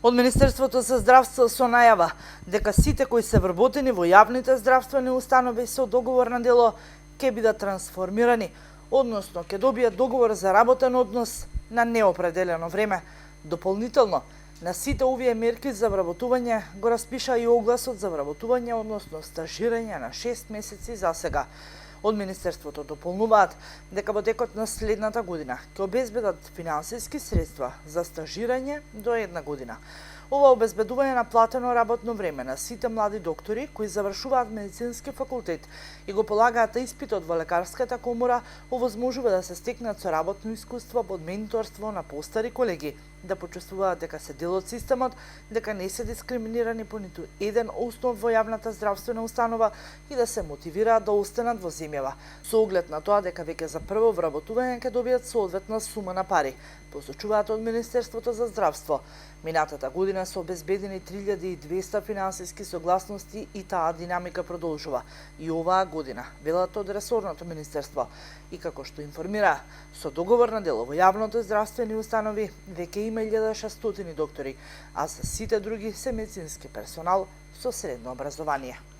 Од Министерството за здравство со најава дека сите кои се вработени во јавните здравствени установи со договор на дело ќе бидат трансформирани, односно ќе добијат договор за работен однос на неопределено време. Дополнително, на сите овие мерки за вработување го распиша и огласот за вработување, односно стажирање на 6 месеци за сега. Од Министерството дополнуваат дека во текот на следната година ќе обезбедат финансиски средства за стажирање до 1 година. Ова обезбедување на платено работно време на сите млади доктори кои завршуваат медицински факултет и го полагаат испитот во лекарската комора овозможува да се стекнат со работно искуство под менторство на постари колеги, да почувствуваат дека се дел од системот, дека не се дискриминирани по ниту еден основ во јавната здравствена установа и да се мотивираат да останат во земјава, со оглед на тоа дека веќе за прво вработување ќе добијат соодветна сума на пари, посочуваат од Министерството за здравство. Минатата година се обезбедени 3200 финансиски согласности и таа динамика продолжува и оваа година, велат од ресорното министерство. И како што информира, со договор на дело во јавните здравствени установи веќе има 1600 доктори, а за сите други се медицински персонал со средно образование.